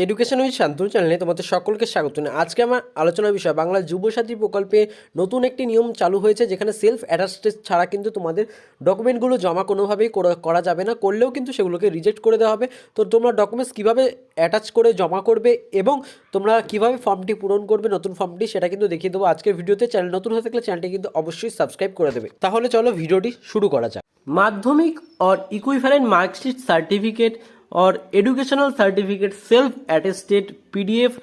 Education with Shantanu চ্যানেলে তোমাদের সকলকে স্বাগত। আজকে আমার আলোচনার বিষয় বাংলা যুবসাথী প্রকল্পে নতুন একটি নিয়ম চালু হয়েছে, যেখানে সেলফ অ্যাটাস্টেড ছাড়া কিন্তু তোমাদের ডকুমেন্টগুলো জমা কোনোভাবেই করা যাবে না, করলেও কিন্তু সেগুলোকে রিজেক্ট করে দেওয়া হবে। তো তোমরা ডকুমেন্টস কীভাবে অ্যাটাচ করে জমা করবে এবং তোমরা কীভাবে ফর্মটি পূরণ করবে, নতুন ফর্মটি, সেটা কিন্তু দেখিয়ে দেবো আজকের ভিডিওতে। চ্যানেল নতুন হয়ে থাকলে চ্যানেলটি কিন্তু অবশ্যই সাবস্ক্রাইব করে দেবে। তাহলে চলো ভিডিওটি শুরু করা যাক। মাধ্যমিক और इक्विवेलेंट मार्कशीट सर्टिफिकेट और educational certificate self attested PDF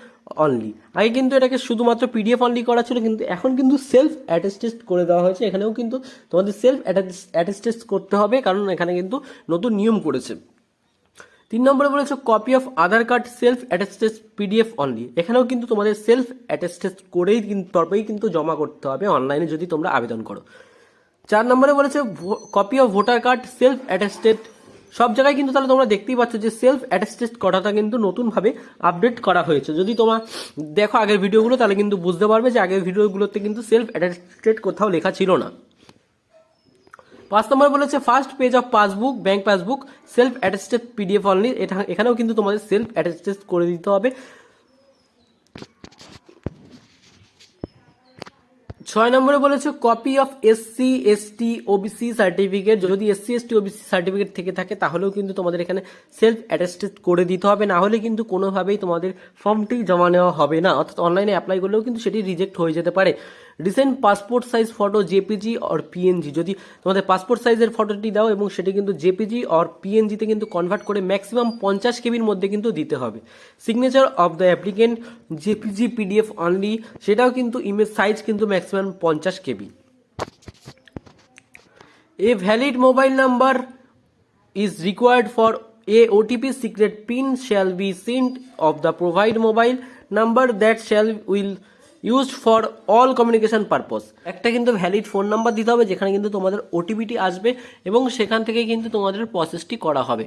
only. আগে কিন্তু এটাকে শুধুমাত্র পিডিএফ অনলি করা ছিল, কিন্তু এখন কিন্তু সেলফ অ্যাটেস্টেড করে দেওয়া হয়েছে। এখানেও কিন্তু তোমাদের সেলফ অ্যাটেস্টেড করতে হবে, কারণ এখানে কিন্তু নতুন নিয়ম করেছে। 3 নম্বরে বলেছে copy of Aadhaar card self attested PDF only. এখানেও কিন্তু তোমাদের সেলফ অ্যাটেস্টেড করেই কিন্তু তবেই কিন্তু জমা করতে হবে অনলাইনে যদি তোমরা আবেদন করো। 4 নম্বরে বলেছে copy of voter card self attested. সব জায়গায় কিন্তু তাহলে তোমরা দেখতেই পাচ্ছ যে সেলফ অ্যাটেস্টেড করাটা কিন্তু নতুনভাবে আপডেট করা হয়েছে। যদি তোমরা দেখো আগের ভিডিওগুলো, তাহলে কিন্তু বুঝতে পারবে যে আগের ভিডিওগুলোতে কিন্তু সেলফ অ্যাটেস্টেড কোথাও লেখা ছিল না। 5 নম্বর বলেছে first page of passbook bank passbook self attested PDF only. এখানেও কিন্তু তোমাদের সেলফ অ্যাটেস্টেড করে দিতে হবে। 6 নম্বরে বলেছে copy of SC ST OBC certificate. যদি এসসি এসটি ওবিসি সার্টিফিকেট থেকে থাকে তাহলেও কিন্তু তোমাদের এখানে সেলফ অ্যাটেস্টেড করে দিতে হবে, না হলে কিন্তু কোনোভাবেই তোমাদের ফর্মটি জমা নেওয়া হবে না, অর্থাৎ অনলাইনে অ্যাপ্লাই করলেও কিন্তু সেটি রিজেক্ট হয়ে যেতে পারে। Recent passport size photo JPG আর পিএনজি। যদি তোমাদের পাসপোর্ট সাইজের ফটোটি দাও এবং সেটি কিন্তু জেপিজি আর পিএনজিতে কিন্তু কনভার্ট করে ম্যাক্সিমাম 50 কেবির মধ্যে কিন্তু দিতে হবে। Signature of the applicant JPG PDF only, সেটাও কিন্তু ইমেজ সাইজ কিন্তু maximum 50 KB. A valid mobile number is required for a OTP secret pin shall be sent of the provide mobile number that shall will used for all communication purpose। একটা কিন্তু valid phone number দিতে হবে, যেখানে কিন্তু তোমাদের ওটিপিটি আসবে এবং সেখান থেকে কিন্তু তোমাদের প্রসেসটি করা হবে।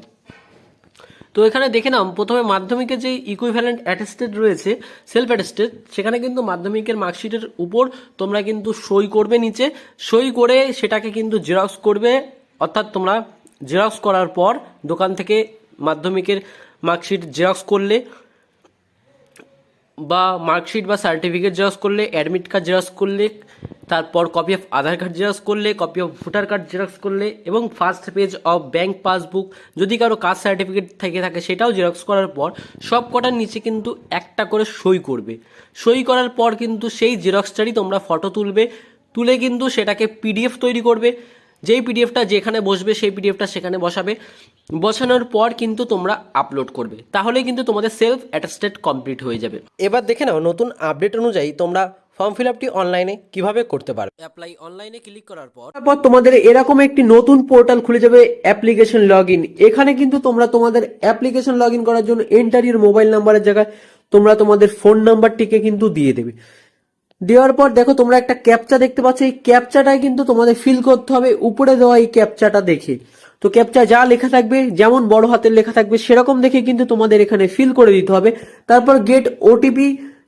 তো এখানে দেখে নাও, প্রথমে মাধ্যমিকের যে ইকুইভ্যালেন্ট অ্যাটেস্টেড রয়েছে সেলফ অ্যাটেস্টেড, সেখানে কিন্তু মাধ্যমিকের মার্কশিটের উপর তোমরা কিন্তু সই করবে, নিচে সই করে সেটাকে কিন্তু জেরক্স করবে। অর্থাৎ তোমরা জেরক্স করার পর দোকান থেকে মাধ্যমিকের মার্কশিট জেরক্স করলে বা মার্কশিট বা সার্টিফিকেট জেরক্স করলে, অ্যাডমিট কার্ড জেরক্স করলে, তারপর copy of Aadhaar card xerox করলে, copy of voter card xerox করলে এবং first page of bank passbook যদি কারো কাস্ট সার্টিফিকেট থেকে থাকে সেটাও জেরক্স করার পর সব কটার নিচে কিন্তু একটা করে সই করবে। সই করার পর কিন্তু সেই জেরক্সটারই তোমরা ফটো তুলবে, তুলে কিন্তু সেটাকে পিডিএফ তৈরি করবে। যেই পিডিএফটা যেখানে বসবে সেই পিডিএফটা সেখানে বসাবে, বসানোর পর কিন্তু তোমরা আপলোড করবে, তাহলে কিন্তু তোমাদের সেলফ অ্যাটেস্টেড কমপ্লিট হয়ে যাবে। এবার দেখে নাও নতুন আপডেট অনুযায়ী তোমরা ফর্ম ফিল আপটি অনলাইনে কিভাবে করতে পারবে। অ্যাপ্লাই অনলাইনে ক্লিক করার পর তোমাদের এরকম একটি নতুন পোর্টাল খুলে যাবে, অ্যাপ্লিকেশন লগইন। এখানে কিন্তু তোমরা তোমাদের অ্যাপ্লিকেশন লগইন করার জন্য এন্টার ইউর মোবাইল নাম্বারের জায়গায় তোমরা তোমাদের ফোন নাম্বারটিকে কিন্তু দিয়ে দেবে। দেওয়ার পর দেখো তোমরা একটা ক্যাপচা দেখতে পাচ্ছ, এই ক্যাপচাটাই কিন্তু তোমাদের ফিল করতে হবে উপরে দেওয়া এই ক্যাপচাটা দেখে। তো ক্যাপচা যা লেখা থাকবে, যেমন বড় হাতের লেখা থাকবে সেরকম দেখে কিন্তু তোমাদের এখানে ফিল করে দিতে হবে। তারপর গেট ওটিপি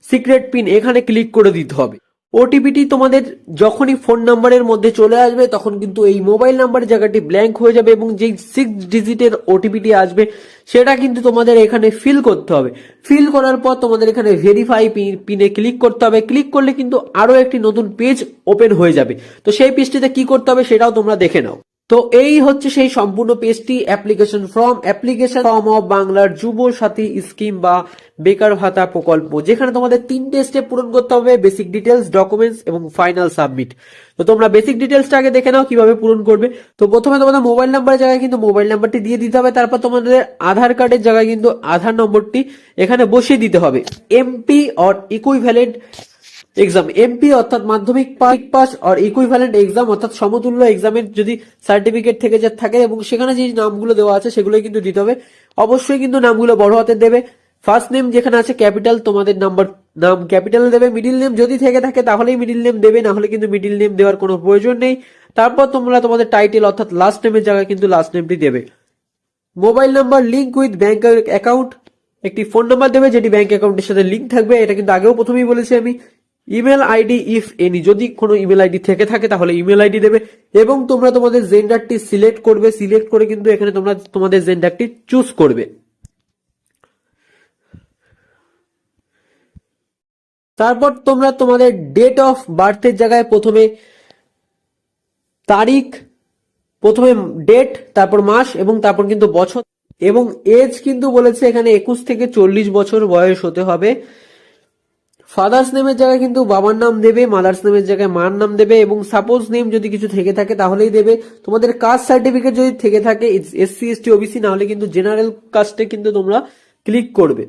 সিক্রেট পিন, এখানে ক্লিক করে দিতে হবে। ওটিপিটি তোমাদের যখনই ফোন নাম্বারের মধ্যে চলে আসবে তখন কিন্তু এই মোবাইল নাম্বারের জায়গাটি ব্ল্যাঙ্ক হয়ে যাবে এবং যেই 6 ডিজিটের ওটিপিটি আসবে সেটা কিন্তু তোমাদের এখানে ফিল করতে হবে। ফিল করার পর তোমাদের এখানে ভেরিফাই পিনে ক্লিক করতে হবে। ক্লিক করলে কিন্তু আরো একটি নতুন পেজ ওপেন হয়ে যাবে। তো সেই পেজটিতে কি করতে হবে সেটাও তোমরা দেখে নাও। তো এই হচ্ছে সেই সম্পূর্ণ পেজটি, অ্যাপ্লিকেশন ফর্ম অফ বাংলার যুব সাথী স্কিম বা বেকার ভাতা প্রকল্প, যেখানে তোমাদের 3টে স্টেপ পূরণ করতে হবে: বেসিক ডিটেলস, ডকুমেন্টস এবং ফাইনাল সাবমিট। তো তোমরা বেসিক ডিটেলসটা আগে দেখে নাও কিভাবে পূরণ করবে। তো প্রথমে তোমাদের মোবাইল নাম্বারের জায়গায় কিন্তু মোবাইল নাম্বারটি দিয়ে দিতে হবে। তারপর তোমাদের আধার কার্ডের জায়গায় কিন্তু আধার নম্বরটি এখানে বসিয়ে দিতে হবে। MP or equivalent exam, MP অর্থাৎ মাধ্যমিক পাস আর ইকুইভ্যালেন্ট এক্সাম অর্থাৎ সমতুল্য এক্সামের যদি সার্টিফিকেট থেকে যা থাকে এবং সেখানে যে নামগুলো দেওয়া আছে সেগুলোই কিন্তু দিতে হবে। অবশ্যই কিন্তু নামগুলো বড় হাতের দেবে। ফার্স্ট নেম যেখানে আছে ক্যাপিটাল, তোমাদের নাম ক্যাপিটাল দেবে। মিডিল নেম যদি থেকে থাকে তাহলেই মিডিল নেম দেবে, না হলে কিন্তু মিডিল নেম দেওয়ার কোনো প্রয়োজন নেই। তারপর তোমরা তোমাদের টাইটেল অর্থাৎ লাস্ট নেমের জায়গায় কিন্তু লাস্ট নেমটি দেবে। Mobile number link with bank account, একটি ফোন নাম্বার দেবে যেটি ব্যাংক অ্যাকাউন্টের সাথে লিঙ্ক থাকবে, এটা কিন্তু আগেও প্রথমেই বলেছি আমি। ইমেল আইডি ইফ এনি, যদি কোনো ইমেল আইডি থেকে থাকে তাহলে ইমেল আইডি দেবে এবং তোমরা তোমাদের জেন্ডারটি সিলেক্ট করবে। সিলেক্ট করে কিন্তু এখানে তোমরা তোমাদের জেন্ডারটি চুজ করবে। তারপর তোমরা তোমাদের ডেট অফ বার্থের জায়গায় প্রথমে তারিখ, প্রথমে ডেট, তারপর মাস এবং তারপর কিন্তু বছর এবং এজ কিন্তু বলেছে এখানে 21 থেকে 40 বছর বয়স হতে হবে। ফাদার্স নেমের জায়গায় কিন্তু বাবার নাম দেবে, মাদার্স নেমের জায়গায় মার নাম দেবে এবং সাপোজ নেম যদি কিছু থেকে থাকে তাহলেই দেবে। তোমাদের কাস্ট সার্টিফিকেট যদি থেকে থাকে এসসি এসটি ওবিসি, না হলে কিন্তু জেনারেল কাস্টে কিন্তু তোমরা ক্লিক করবে।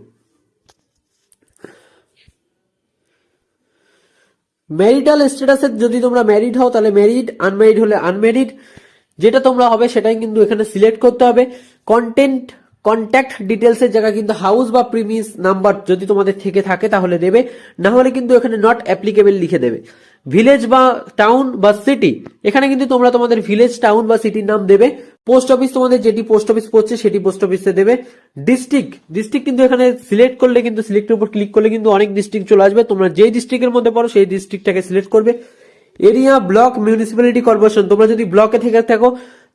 ম্যারিটাল স্ট্যাটাসে যদি তোমরা ম্যারিড হও তাহলে ম্যারিড, আনম্যারিড হলে আনম্যারিড, যেটা তোমরা হবে সেটাই কিন্তু এখানে সিলেক্ট করতে হবে। কন্ট্যাক্ট ডিটেলসের জায়গায় কিন্তু হাউস বা প্রিমিস নাম্বার যদি তোমাদের থেকে থাকে তাহলে দেবে, না হলে কিন্তু এখানে নট অ্যাপ্লিকেবল লিখে দেবে। ভিলেজ বা টাউন বা সিটি, এখানে কিন্তু তোমরা তোমাদের ভিলেজ, টাউন বা সিটির নাম দেবে। পোস্ট অফিস তোমাদের যেটি পোস্ট অফিস পড়ছে সেটি পোস্ট অফিসে দেবে। ডিস্ট্রিক্ট কিন্তু এখানে সিলেক্ট করলে কিন্তু সিলেক্টের উপর ক্লিক করলে কিন্তু অনেক ডিস্ট্রিক্ট চলে আসবে, তোমরা যেই ডিস্ট্রিক্টের মধ্যে পড়ো সেই ডিস্ট্রিক্টটাকে সিলেক্ট করবে। এরিয়া, ব্লক, মিউনিসিপ্যালিটি, কর্পোরেশন, তোমরা যদি ব্লকে থেকে থাকো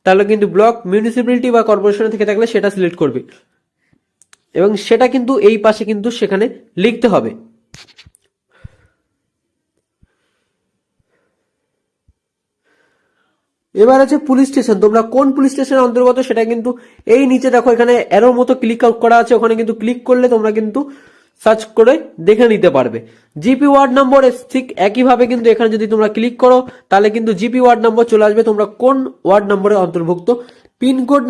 তাহলে কিন্তু ব্লক, মিউনিসিপ্যালিটি বা কর্পোরেশনে থেকে থাকলে সেটা সিলেক্ট করবে এবং সেটা কিন্তু এই পাশে কিন্তু সেখানে লিখতে হবে। এবার আছে পুলিশ স্টেশন, তোমরা কোন পুলিশ স্টেশনের অন্তর্গত সেটা কিন্তু এই নিচে দেখো এখানে অ্যারোর মতো ক্লিক আউট করা আছে, ওখানে কিন্তু ক্লিক করলে তোমরা কিন্তু সার্চ করে দেখে নিতে পারবে। জিপি ওয়ার্ড নম্বর ঠিক একইভাবে কিন্তু এখানে যদি তোমরা ক্লিক করো তাহলে কিন্তু জিপি ওয়ার্ড নম্বর চলে আসবে, তোমরা কোন ওয়ার্ড নম্বরে অন্তর্ভুক্ত। পিনকোড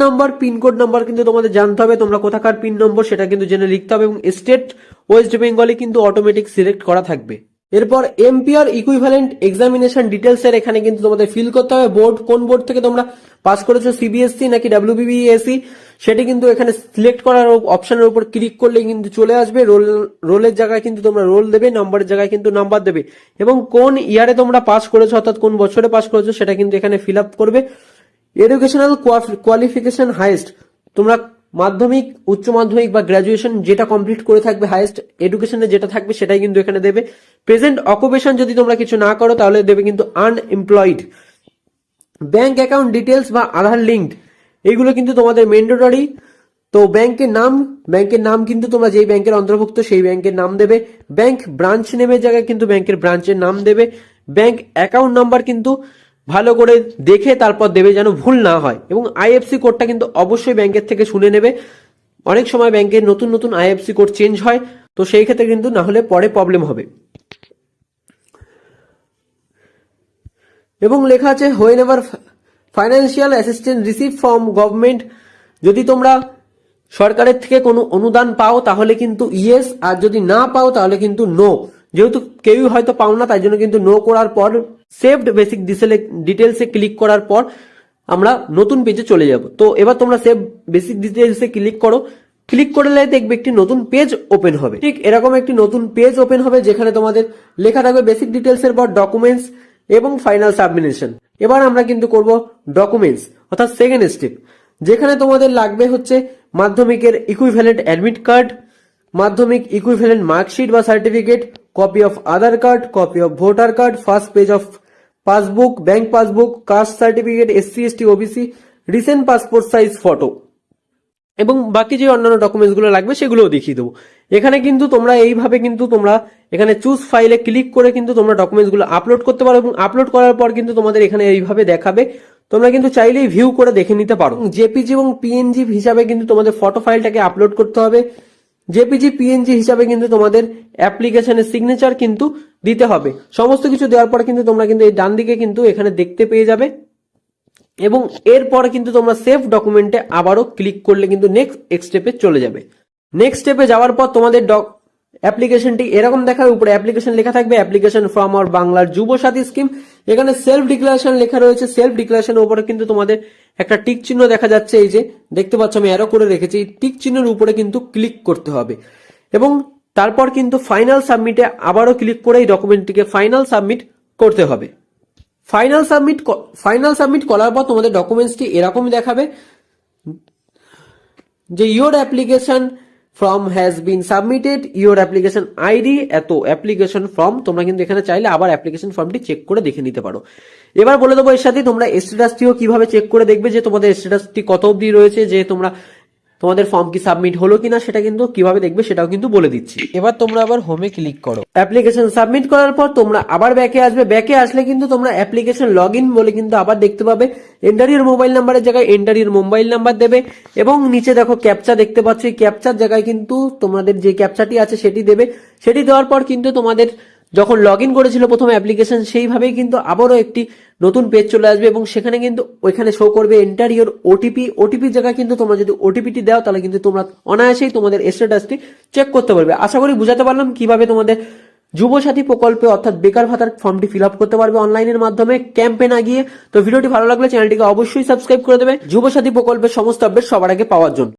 নাম্বার কিন্তু তোমাদের জানতে হবে, তোমরা কোথাকার পিন নম্বর সেটা কিন্তু জেনে লিখতে হবে এবং স্টেট ওয়েস্ট বেঙ্গলে কিন্তু অটোমেটিক সিলেক্ট করা থাকবে। এরপর এমপিআর ইকুইভ্যালেন্ট এক্সামিনেশন ডিটেলস এর এখানে কিন্তু তোমাদের ফিল করতে হবে। বোর্ড, কোন বোর্ড থেকে তোমরা পাস করেছো, সিবিএসসি নাকি ডাব্লিউবিবিএসসি, সেটি কিন্তু এখানে সিলেক্ট করার অপশনের উপর ক্লিক করলে কিন্তু চলে আসবে। রোলের জায়গায় কিন্তু তোমরা রোল দেবে, নাম্বারের জায়গায় কিন্তু নাম্বার দেবে এবং কোন ইয়ারে তোমরা পাস করেছো অর্থাৎ কোন বছরে পাস করেছো সেটা কিন্তু এখানে ফিল আপ করবে। এডুকেশনাল কোয়ালিফিকেশন হাইয়েস্ট, তোমরা মাধ্যমিক, উচ্চ মাধ্যমিক বা গ্রাজুয়েশন যেটা কমপ্লিট করে থাকবে, হাইয়েস্ট এডুকেশনে যেটা থাকবে সেটাই কিন্তু এখানে দেবে। প্রেজেন্ট অকুপেশন যদি তোমরা কিছু না করো তাহলে দেবে কিন্তু আনএমপ্লয়েড। ব্যাংক অ্যাকাউন্ট ডিটেলস বা আধার লিঙ্কড, এইগুলো কিন্তু তোমাদের ম্যান্ডেটরি। তো ব্যাংকের নাম কিন্তু তোমরা যেই ব্যাংকের অন্তর্ভুক্ত সেই ব্যাংকের নাম দেবে। ব্যাংক ব্রাঞ্চ নেমের জায়গায় কিন্তু ব্যাংকের ব্রাঞ্চের নাম দেবে। ব্যাংক অ্যাকাউন্ট নাম্বার কিন্তু ভালো করে দেখে তারপর দেবে যেন ভুল না হয় এবং আইএফসি কোডটা কিন্তু অবশ্যই ব্যাংকের থেকে শুনে নেবে, অনেক সময় ব্যাংকের নতুন আইএফসি কোড চেঞ্জ হয়, তো সেই ক্ষেত্রে কিন্তু না হলে পরে প্রবলেম হবে। এবং লেখা আছে when ever financial assistance receive from government, যদি তোমরা সরকারের থেকে কোনো অনুদান পাও তাহলে কিন্তু ইয়েস, আর যদি না পাও তাহলে কিন্তু নো। যেহেতু কেউই হয়তো পাও না তাই জন্য কিন্তু নো করার পর সেভড বেসিক ডিটেলসে ক্লিক করার পর আমরা নতুন পেজে চলে যাব। তো এবার তোমরা সেভ বেসিক ডিটেলসে ক্লিক করো, ক্লিক করলে দেখবে একটি নতুন পেজ ওপেন হবে। ঠিক এরকম একটি নতুন পেজ ওপেন হবে যেখানে তোমাদের লেখা থাকবে বেসিক ডিটেলস এর পর ডকুমেন্টস এবং ফাইনাল সাবমিশন। এবার আমরা কিন্তু করব ডকুমেন্টস অর্থাৎ সেকেন্ড স্টেপ, যেখানে তোমাদের লাগবে হচ্ছে মাধ্যমিকের equivalent admit card, Madhyamik equivalent marksheet বা certificate, copy of Aadhaar card, copy of voter card, first page of passbook, bank passbook, caste certificate, SC ST OBC, recent passport size photo এবং বাকি যে অন্যান্য ডকুমেন্টস গুলো লাগবে সেগুলোও দেখিয়ে দেবো। এখানে কিন্তু তোমরা এইভাবে কিন্তু তোমরা এখানে চুজ ফাইলে ক্লিক করে কিন্তু তোমরা ডকুমেন্টস গুলো আপলোড করতে পারো এবং আপলোড করার পর কিন্তু তোমাদের এখানে এইভাবে দেখাবে, তোমরা কিন্তু চাইলেই ভিউ করে দেখে নিতে পারো। জেপিজি এবং পিএনজি হিসাবে কিন্তু তোমাদের ফটো ফাইলটাকে আপলোড করতে হবে। জেপিজি পিএনজি হিসাবে কিন্তু তোমাদের অ্যাপ্লিকেশনের সিগনেচার কিন্তু দিতে হবে। সমস্ত কিছু দেওয়ার পরে কিন্তু তোমরা কিন্তু এই ডান দিকে কিন্তু এখানে দেখতে পেয়ে যাবে এবং এরপরে কিন্তু তোমরা সেভ ডকুমেন্টে আবারও ক্লিক করলে কিন্তু নেক্সট স্টেপে চলে যাবে। নেক্সট স্টেপে যাওয়ার পর তোমাদের অ্যাপ্লিকেশনটি এরকম দেখাবে, উপরে অ্যাপ্লিকেশন লেখা থাকবে, অ্যাপ্লিকেশন ফ্রম আওয়ার বাংলার যুব সাথী স্কিম। এখানে সেলফ ডিক্লারেশন লেখা রয়েছে, সেলফ ডিক্লারেশনের উপরে কিন্তু তোমাদের একটা টিক চিহ্ন দেখা যাচ্ছে, এই যে দেখতে পাচ্ছ আমি অ্যারো করে রেখেছি, এই টিক চিহ্নের উপরে কিন্তু ক্লিক করতে হবে এবং তারপর কিন্তু ফাইনাল সাবমিটে আবারও ক্লিক করে এই ডকুমেন্টটিকে ফাইনাল সাবমিট করতে হবে। ফাইনাল সাবমিট করার পর তোমাদের ডকুমেন্টসটি এরকম দেখাবে যে your application form has been submitted, your application ID এত, অ্যাপ্লিকেশন ফর্ম। তোমরা কিন্তু এখানে চাইলে আবার অ্যাপ্লিকেশন ফর্মটি চেক করে দেখে নিতে পারো। এবার বলে দেবো এর সাথে তোমরা স্ট্যাটাসটিও কিভাবে চেক করে দেখবে যে তোমাদের স্ট্যাটাসটি কত অবধি রয়েছে, যে তোমরা তোমাদের ফর্ম কি সাবমিট হলো কিনা সেটা কিন্তু কিভাবে দেখবে সেটাও কিন্তু বলে দিচ্ছি। এবার তোমরা আবার হোমে ক্লিক করো। অ্যাপ্লিকেশন সাবমিট করার পর তোমরা আবার ব্যাকে আসবে। ব্যাকে আসলে কিন্তু তোমরা অ্যাপ্লিকেশন লগ ইন বলে কিন্তু আবার দেখতে পাবে। এন্টার ইউর মোবাইল নাম্বারের জায়গায় এন্টার ইউর মোবাইল নাম্বার দেবে এবং নিচে দেখো ক্যাপচা দেখতে পাচ্ছ, এই ক্যাপচার জায়গায় কিন্তু তোমাদের যে ক্যাপচাটি আছে সেটি দেবে। সেটি দেওয়ার পর কিন্তু তোমাদের যখন লগ ইন করেছিল প্রথম অ্যাপ্লিকেশন সেইভাবেই কিন্তু আবারও একটি নতুন পেজ চলে আসবে এবং সেখানে কিন্তু ওইখানে শো করবে এন্টার ইউর ওটিপি। ওটিপির জায়গায় কিন্তু তোমরা যদি ওটিপিটি দাও তাহলে কিন্তু তোমরা অনায়াসেই তোমাদের স্ট্যাটাসটি চেক করতে পারবে। আশা করি বুঝাতে পারলাম কিভাবে তোমাদের যুবসাথী প্রকল্পে অর্থাৎ বেকার ভাতার ফর্মটি ফিল আপ করতে পারবে অনলাইনের মাধ্যমে ক্যাম্পে না গিয়ে। তো ভিডিওটি ভালো লাগলে চ্যানেলটিকে অবশ্যই সাবস্ক্রাইব করে দেবে যুবসাথী প্রকল্পের সমস্ত আপডেট সবার আগে পাওয়ার জন্য।